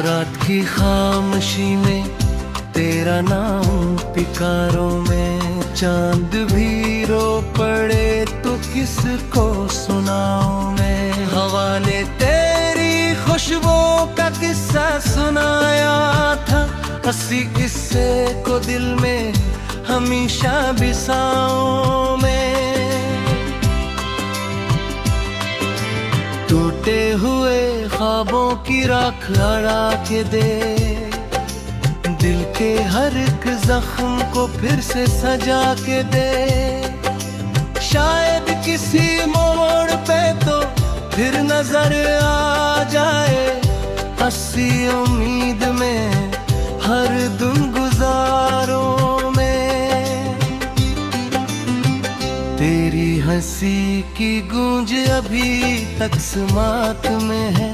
रात की खामोशी में तेरा नाम पिकारों में, चांद भी रो पड़े तो किसको सुनाऊं मैं। हवा ने तेरी खुशबू का किस्सा सुनाया था, हंसी किस्से को दिल में हमेशा बिसाऊं मैं। टूटे हुए ख्वाबों की राख अड़ा के दे, दिल के हर एक जख्म को फिर से सजा के दे। शायद किसी मोड़ पे तो फिर नजर आ जाए, हंसी उम्मीद में हर दिन गुजारों में। तेरी हंसी की गूंज अभी तक समात में है,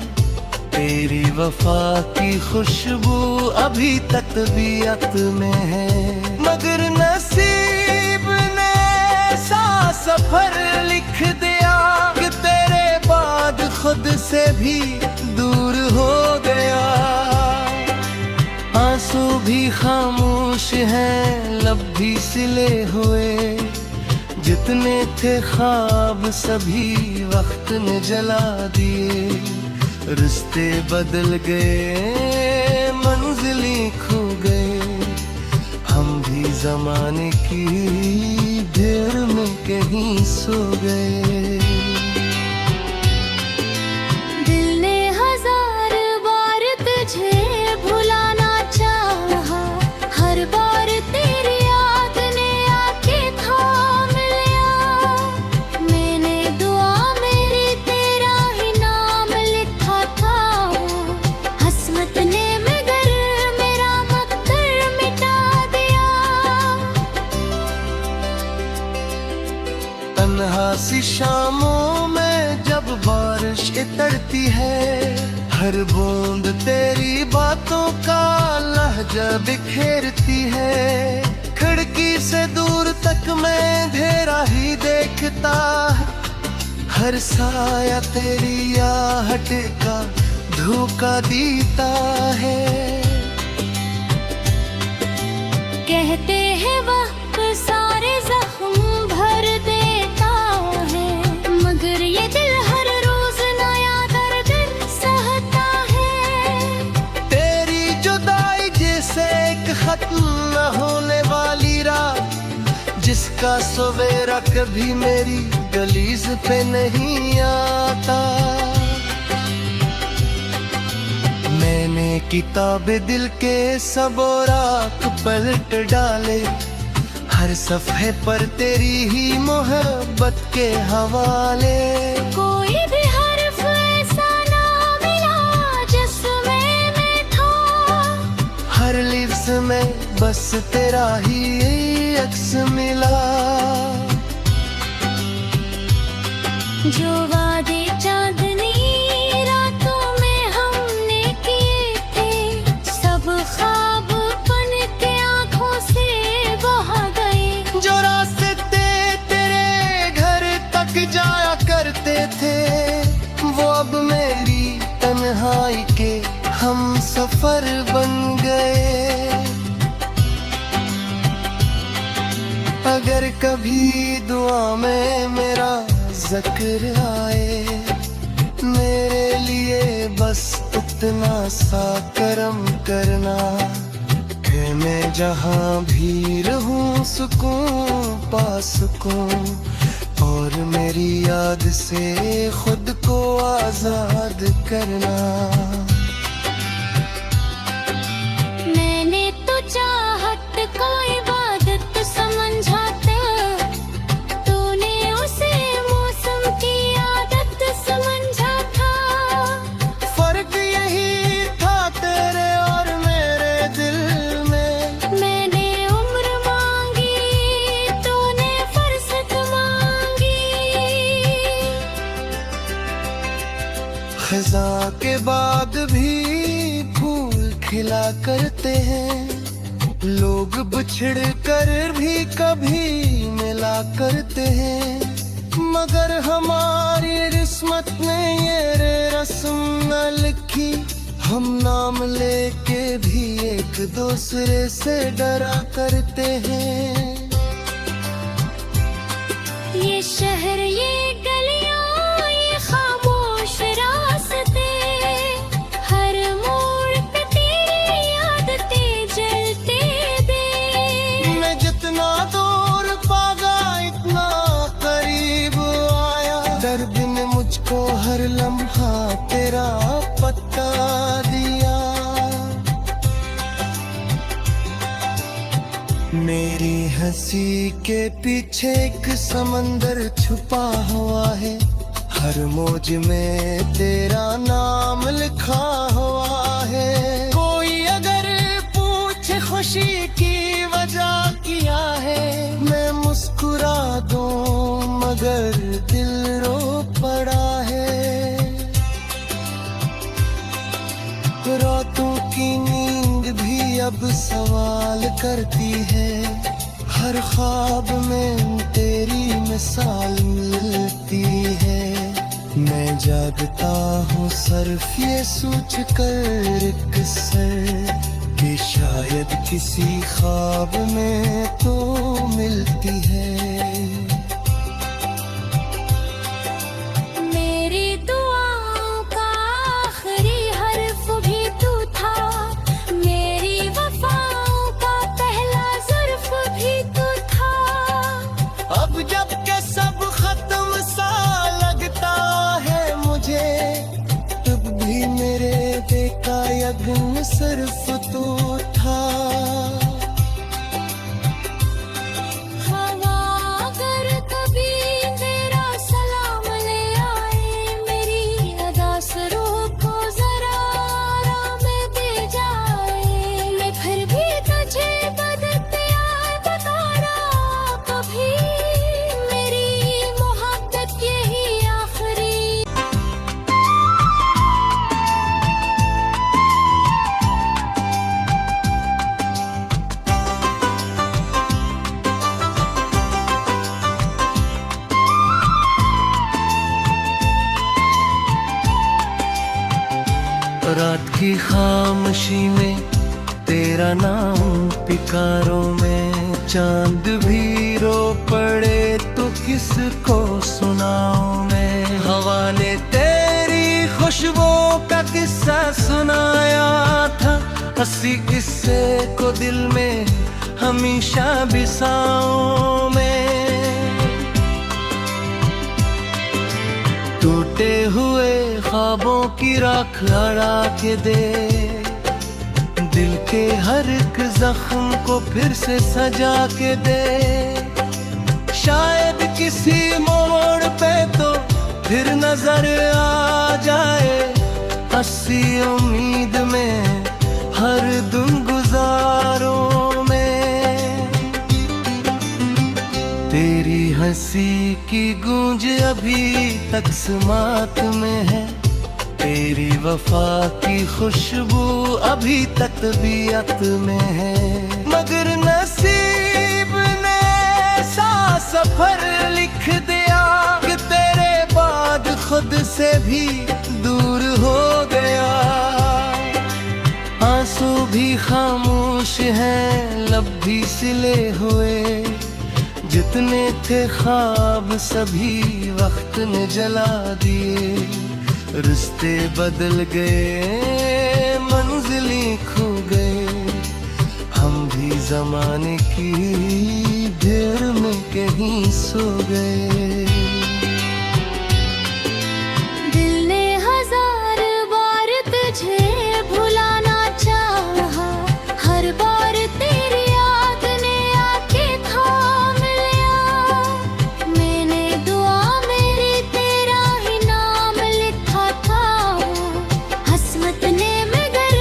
तेरी वफा की खुशबू अभी तक तबीयत में है। मगर नसीब ने ऐसा सफर लिख दिया कि तेरे बाद खुद से भी दूर हो गया। आंसू भी खामोश हैं, लब भी सिले हुए, जितने थे ख्वाब सभी वक्त ने जला दिए। रिश्ते बदल गए, मंजिलें खो गए, हम भी जमाने की भीड़ में कहीं सो गए। दिल ने हजार बार तुझे भुलाना चाहा, हर बार तेरी याद ने आके थाम लिया। मैंने दुआ मेरी तेरा ही नाम लिखा था, हसमत ने मगर मेरा मक्कर मिटा दिया। तन्हा सी शामों में जब बारिश इतरती है, हर बूंद तेरी बातों का लहजा बिखेरती है। खिड़की से दूर तक मैं अंधेरा ही देखता, हर साया तेरी आहट का धोखा देता है। कहते हैं वक्त सारे जख्म भर देता है, मगर ये दिल हर रोज नया दर्द सहता है। तेरी जुदाई जैसे एक खत्म न होने वाली रात, जिसका सवेरा कभी मेरी गलीज पे नहीं आता। मैंने किताबे दिल के सबोराक पलट डाले, हर सफ़े पर तेरी ही मोहब्बत के हवाले। कोई भी हर्फ ऐसा ना मिला जिसमें मैं था, हर लिफ्ज़ में बस तेरा ही अक्स मिला। जो वादे चांदनी रातों में हमने किए थे, सब ख्वाब बन के आंखों से बहा गए। जो रास्ते तेरे घर तक जाया करते थे, वो अब मेरी तन्हाई के हम सफर बन गए। अगर कभी दुआ में मेरा जिक्र आए, मेरे लिए बस इतना सा करम करना कि मैं जहाँ भी रहूं सुकून पा सकूं, और मेरी याद से खुद को आजाद करना। मैंने तो चाहत को इबादत समझा था, तूने उसे मौसम की आदत समझा था। फर्क यही था तेरे और मेरे दिल में, मैंने उम्र मांगी, तूने फुर्सत मांगी। खज़ा के बाद भी फूल खिला करते हैं, लोग बिछड़ कर भी कभी मिला करते हैं। मगर हमारी किस्मत ने ये रस्म न लिखी, हम नाम लेके भी एक दूसरे से डरा करते हैं। ये शहर, ये गलियां, ये खामोश रास्ते, हर मोड़ पे तेरी आदतें जलते दे। मैं जितना दूर भागा इतना करीब आया, दर्द ने मुझको हर लम्हा तेरा पता दिया। मेरी हंसी के पीछे एक समंदर छुपा हुआ है, हर मौज में तेरा नाम लिखा हुआ है। कोई अगर पूछे खुशी की वजह क्या है, मैं मुस्कुरा दूं मगर दिल रो पड़ा है। रातों की नींद भी अब सवाल करती है, हर ख्वाब में तेरी मिसाल मिलती है। मैं जागता हूँ सिर्फ ये सोच कर एक सर कि शायद किसी ख्वाब में तो मिलती है। मेरी दुआओं का आखिरी हर्फ भी तू था, मेरी वफाओं का पहला ज़ुर्फ भी तू था। अब जब के सब खत्म सा लगता है मुझे, तब भी मेरे देखा यज्ञ सिर्फ तू था। हवा अगर कभी तेरा सलाम ले आए, मेरी अदा से रूह को जरा आराम दे जाए। मैं फिर भी तुझे बदप्यार बता रहा, कभी मेरी मोहब्बत यही आखिरी। रात की खामोशी में तेरा नाम पिकारों में, चांद भी रो पड़े तो किसको सुनाऊं मैं। हवा ने तेरी खुशबुओं का किस्सा सुनाया था, हंसी किस्से को दिल में हमेशा बिसाऊं मैं। टूटे हुए ख्वाबों की राख अड़ा के दे, दिल के हर एक जख्म को फिर से सजा के दे। शायद किसी मोड़ पे तो फिर नजर आ जाए, हंसी उम्मीद में हर दिन गुजारों में। तेरी हंसी की गूंज अभी तक समात में है, तेरी वफा की खुशबू अभी तक तबीयत में है। मगर नसीब ने ऐसा सफर लिख दिया कि तेरे बाद खुद से भी दूर हो गया। आंसू भी खामोश हैं, लब भी सिले हुए, जितने थे ख्वाब सभी वक्त ने जला दिए। रिश्ते बदल गए, मंजिलें खो गए, हम भी जमाने की भीड़ में कहीं सो गए। दिल ने हजार बार तुझे भुलाना चाहा, हर बार तेरी याद ने आके थाम लिया। मैंने दुआ मेरी तेरा ही नाम लिखा था, हसरत ने मगर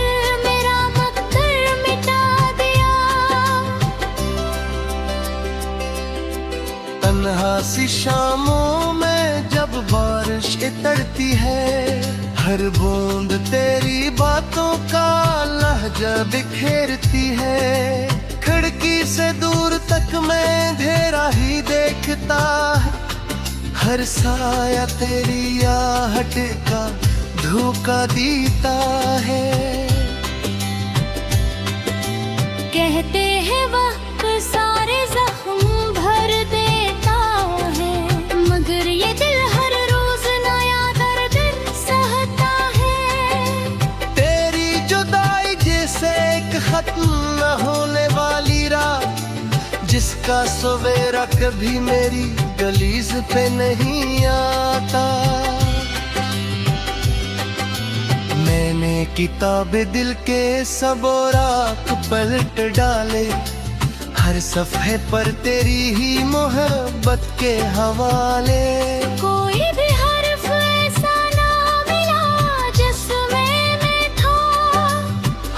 मेरा मक्कर मिटा दिया। तन्हा सी शामों में जब बारिश इतरती है, हर बूंद तेरी बातों का लहजा बिखेरती है। खिड़की से दूर तक मैं अंधेरा ही देखता है, हर साया तेरी आहट का धोखा देता है। कहते हैं वक्त सारे जख्म भर देता है, मगर ये दिल हर रोज नया दर्द सहता है। तेरी जुदाई जैसे एक खत्म न होने वाली रात, जिसका सवेरा कभी मेरी गलीज पे नहीं आता। मैंने किताब दिल के सब राख पलट डाले, हर सफ़े पर तेरी ही मोहब्बत के हवाले। कोई भी हर्फ ऐसा ना मिला जिसमें मैं था,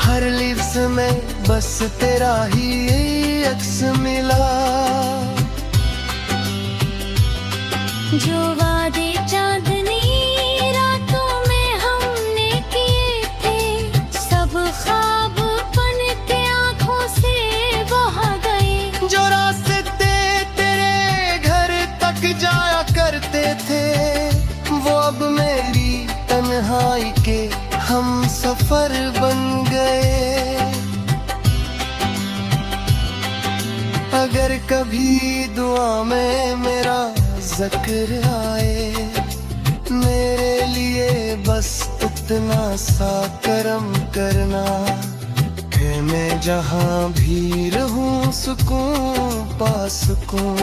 हर लिफ्ज़ में बस तेरा ही अक्स मिला। जो वादे चांदनी रातों में हमने किए थे, सब ख्वाब बन के आंखों से बह गए। जो रास्ते तेरे घर तक जाया करते थे, वो अब मेरी तन्हाई के हम सफर बन गए। अगर कभी दुआ में मेरा जिक्र आए, मेरे लिए बस इतना सा करम करना कि मैं जहाँ भी रहूं सुकून पा सकूं,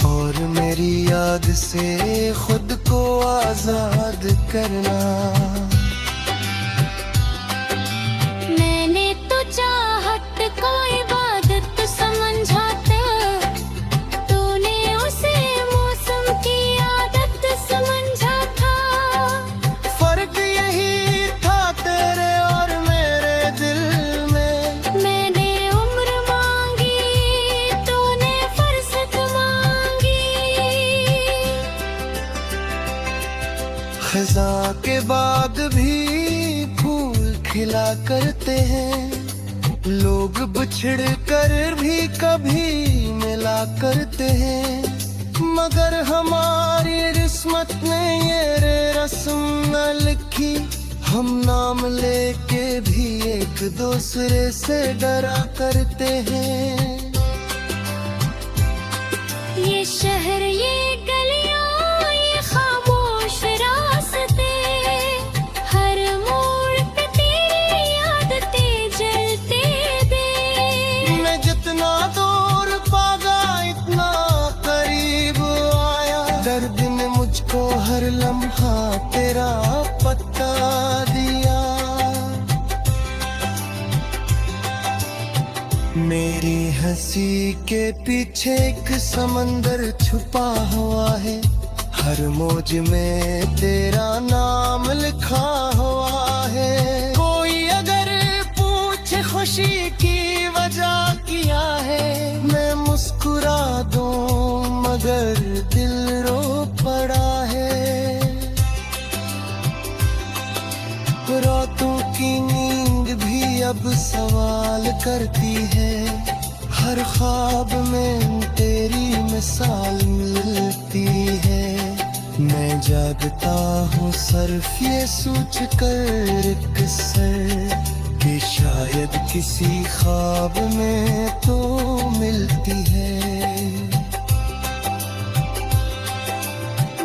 और मेरी याद से खुद को आजाद करना। मैंने तो चाहत को इबादत समझा था, तूने उसे मौसम की आदत समझा था। फर्क यही था तेरे और मेरे दिल में। मैंने उम्र मांगी, तूने फुर्सत मांगी। खज़ां के बाग भी फूल खिला करते हैं, लोग बिछड़ कर भी कभी मिला करते हैं, मगर हमारी किस्मत ने ये रस्म न लिखी। हम नाम लेके भी एक दूसरे से डरा करते हैं। ये शहर, ये गलियां, ये खामोश रास्ते, हर मोड़ पे तेरी आदतें जलते दे। मैं जितना दूर भागा इतना करीब आया, दर्द ने मुझको हर लम्हा तेरा पता दिया। मेरी हंसी के पीछे एक समंदर छुपा हुआ है, हर मौज में तेरा नाम लिखा हुआ है। कोई अगर पूछे खुशी की वजह क्या है, मैं मुस्कुरा दूं मगर दिल रो पड़ा है। रातों की नींद भी अब सवाल करती है, हर ख्वाब में तेरी मिसाल मिलती है। मैं जागता हूँ सिर्फ ये सोच कर अक्सर कि शायद किसी ख्वाब में तो मिलती है।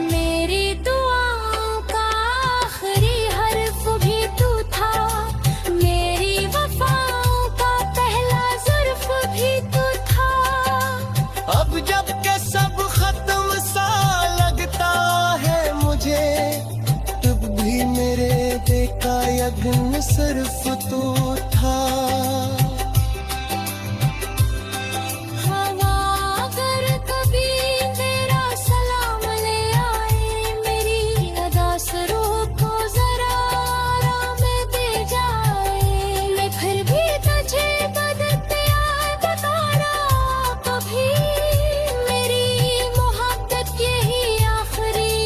मेरी दुआओं का आखिरी हर्फ भी तू था, मेरी वफाओं का पहला जुर्फ भी तू था। अब जब के सब खत्म सा लगता है मुझे, तब भी मेरे देखा यज्ञ सिर्फ तू था। हवा अगर कभी तेरा सलाम ले आए, मेरी अदा से रूह को जरा आराम दे जाए। मैं फिर भी तुझे बदते आए बताना कभी, मेरी मोहब्बत यही आखिरी।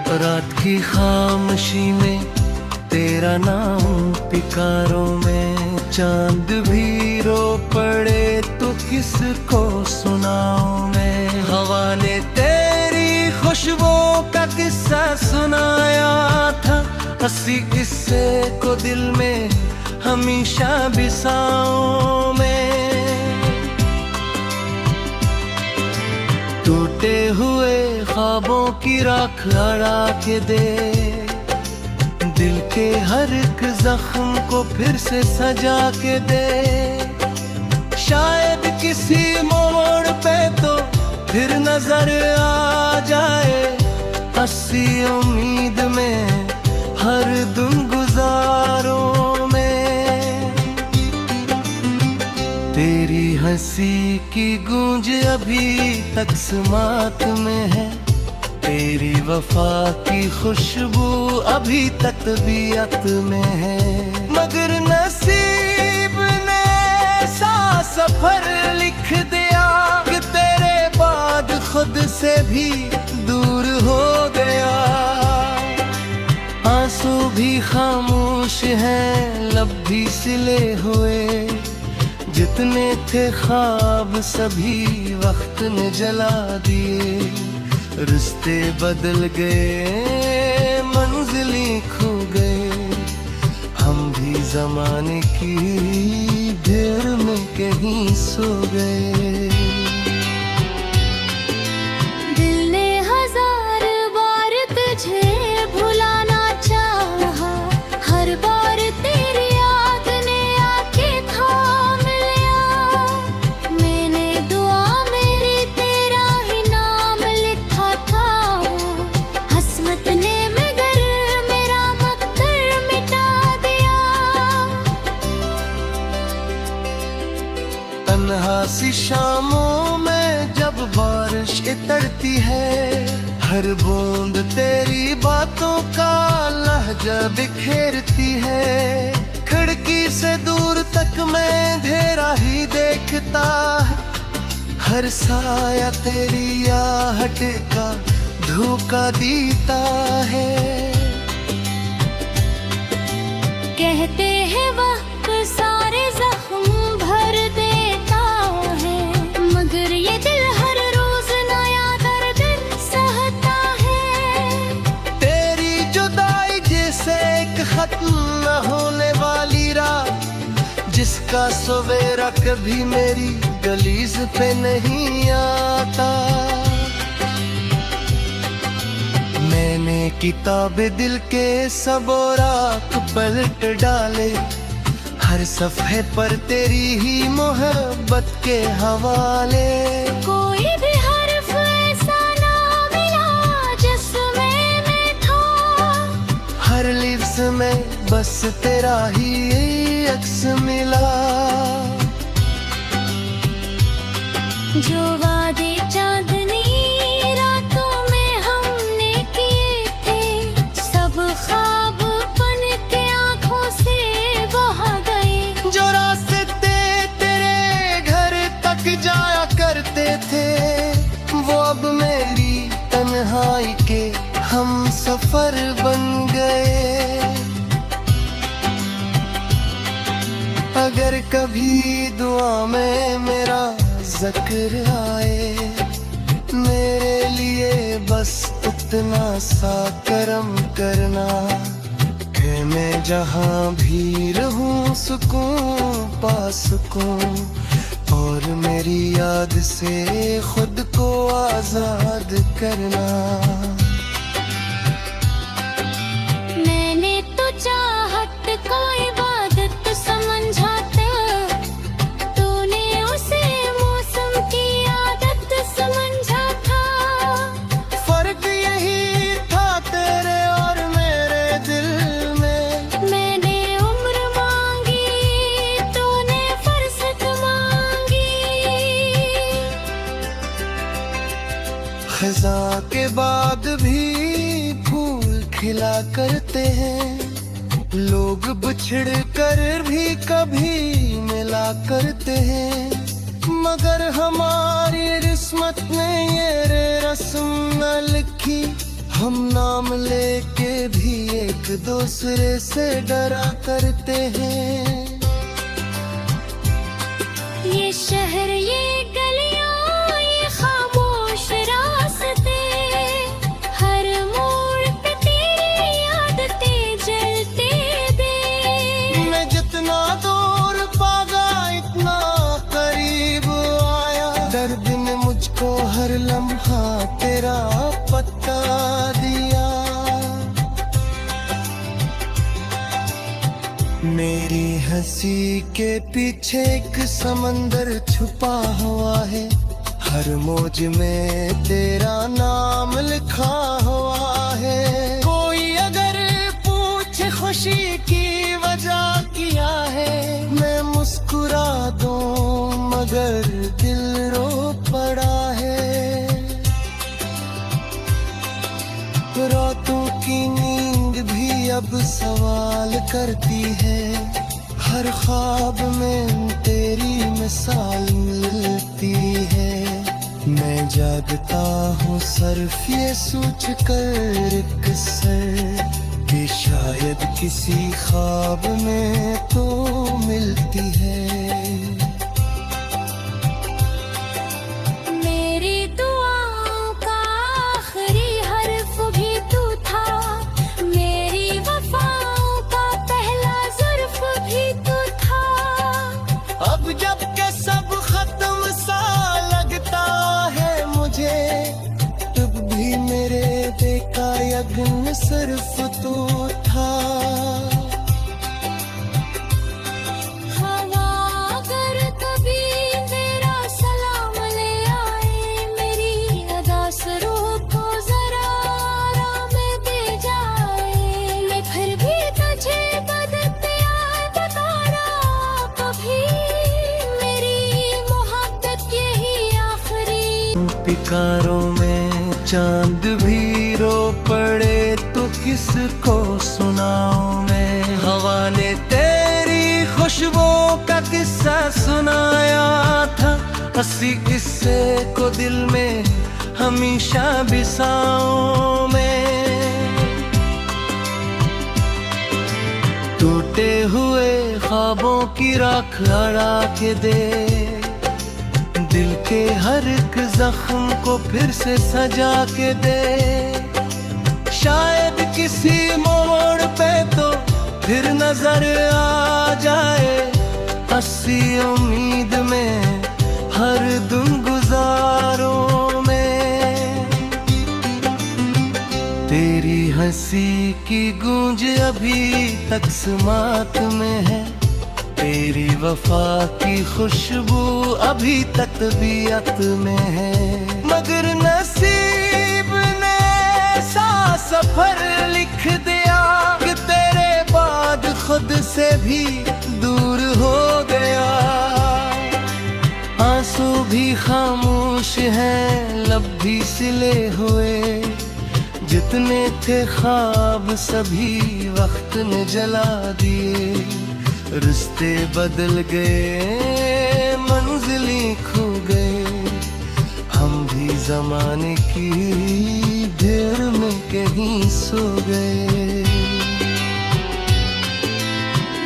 रात की खामोशी में तेरा नाम पिकारों में, चांद भी रो पड़े तो किसको सुनाऊं मैं। हवा ने तेरी खुशबू का किस्सा सुनाया था, हंसी किस्से को दिल में हमेशा बिसाऊं मैं। टूटे हुए ख्वाबों की राख अड़ा के दे, दिल के हर एक जख्म को फिर से सजा के दे। शायद किसी मोड़ पे तो फिर नजर आ जाए, हंसी उम्मीद में हर दिन गुजारों में। तेरी हंसी की गूंज अभी तक समात में है, तेरी वफा की खुशबू अभी तक तबीयत में है। मगर नसीब ने ऐसा सफर लिख दिया कि तेरे बाद खुद से भी दूर हो गया। आंसू भी खामोश हैं, लब भी सिले हुए, जितने थे ख्वाब सभी वक्त ने जला दिए। रिश्ते बदल गए, मंजिलें खो गए, हम भी जमाने की भीड़ में कहीं सो गए। दिल ने हजार बार तुझे भुलाना चाहा, हर बार तेरी याद ने आके थाम लिया। मैंने दुआ मेरी तेरा ही नाम लिखा था, हसमत ने मगर मेरा मक्कर मिटा दिया। तन्हा सी शामों में जब बारिश इतरती है, हर बूंद तेरी बातों का लहजा बिखेरती है। खिड़की से दूर तक मैं अंधेरा ही देखता है, हर साया तेरी आहट का धोखा देता है। कहते हैं वक्त सारे जख्म भर देता है, मगर ये दिल हर रोज नया दर्द सहता है। तेरी जुदाई जैसे एक खत्म न होने वाली रात, जिसका सवेरा कभी मेरी गलीज पे नहीं आता। मैंने किताबे दिल के सबोराक पलट डाले, हर सफ़े पर तेरी ही मोहब्बत के हवाले। कोई भी हर्फ ऐसा ना मिला जिसमें मैं था, हर लिफ्ज़ में बस तेरा ही अक्स मिला। जो वादे चांदनी रातों में हमने किए थे, सब ख्वाब बन के आंखों से बहा गए। जो रास्ते तेरे घर तक जाया करते थे, वो अब मेरी तन्हाई के हम सफर बन गए। अगर कभी दुआ में मेरा जिक्र आए, मेरे लिए बस इतना सा करम करना कि मैं जहाँ भी रहूं सुकून पा सकूं, और मेरी याद से खुद को आजाद करना। मैंने तो चाहत को इबादत समझा था, तूने उसे मौसम की आदत समझा था। फर्क यही था तेरे और मेरे दिल में, मैंने उम्र मांगी, तूने फुर्सत मांगी। खज़ा के बाद भी फूल खिला करते हैं, लोग बिछड़ कर भी कभी मिला करते हैं। मगर हमारी किस्मत ने ये रस्म न लिखी, हम नाम लेके भी एक दूसरे से डरा करते हैं। ये शहर, ये गलियां, ये खामोश रास्ते, हर मोड़ पे तेरी आदतें जलते दे। मैं जितना दूर भागा इतना करीब आया, दर्द ने मुझको हर लम्हा तेरा पता दिया। मेरी हंसी के पीछे एक समंदर छुपा हुआ है, हर मौज में तेरा नाम लिखा हुआ है। कोई अगर पूछे खुशी की वजह क्या है, मैं मुस्कुरा दूं मगर दिल रो पड़ा है। रातों की नींद भी अब सवाल करती है, हर ख्वाब में तेरी मिसाल मिलती है। मैं जागता हूँ सिर्फ ये सोच कर अक्सर कि शायद किसी ख्वाब में तो मिलती है। मेरी दुआओं का आखिरी हर्फ भी तू था, मेरी वफाओं का पहला जुर्फ भी तू था। अब जब के सब खत्म सा लगता है मुझे, तब भी मेरे देखा यज्ञ सिर्फ तू था। हवा अगर कभी तेरा सलाम ले आए, मेरी अदास रूह को जरा आराम दे जाए। मैं फिर भी तुझे बदप्यार बताना कभी, मेरी मोहब्बत यही आखिरी। पिकारों में चांद भी रो पड़े तो किसको सुनाऊं मैं। हवा ने तेरी खुशबुओं का किस्सा सुनाया था, हंसी किस्से को दिल में हमेशा बिसाऊं मैं। टूटे हुए ख्वाबों की राख अड़ा के दे, दिल के हर एक जख्म को फिर से सजा के दे। शायद किसी मोड़ पे तो फिर नजर आ जाए, हंसी उम्मीद में हर दिन गुजारों में। तेरी हंसी की गूंज अभी तक समात में है, तेरी वफा की खुशबू अभी तक तबीयत में है। मगर नसीब ने ऐसा सफर लिख दिया कि तेरे बाद खुद से भी दूर हो गया। आंसू भी खामोश हैं, लब भी सिले हुए, जितने थे ख्वाब सभी वक्त ने जला दिए। रिश्ते बदल गए, मंजिलें खो गए, हम भी जमाने की भीड़ में कहीं सो गए।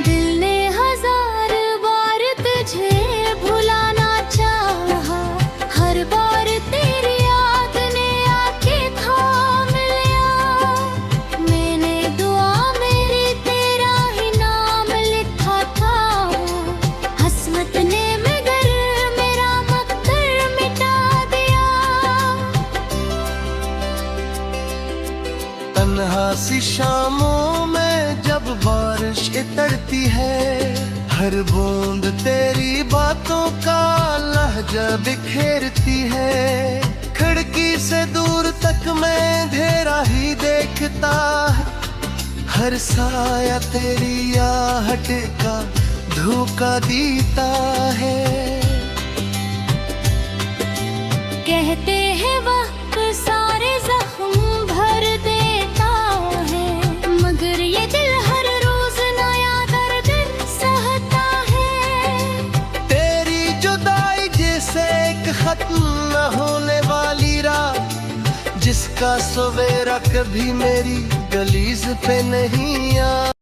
दिल ने हजार बार तुझे भुलाना चाहा, हर बार तेरी याद ने आके थाम लिया। मैंने दुआ मेरी तेरा ही नाम लिखा था, हसमत ने मगर मेरा मकदर मिटा दिया। तन्हा सी शामों में जब बारिश इतरती है, हर बूंद तेरी बातों का लहजा बिखेरती है। खिड़की से दूर तक मैं अंधेरा ही देखता है, हर साया तेरी आहट का धोखा देता है। कहते हैं वक्त सारे जख्म भर देता है, मगर ये दिल हर रोज नया दर्द सहता है। तेरी जुदाई जैसे एक खत्म न होने वाली रात, जिस जिसका सवेरा कभी मेरी गलीज पे नहीं आ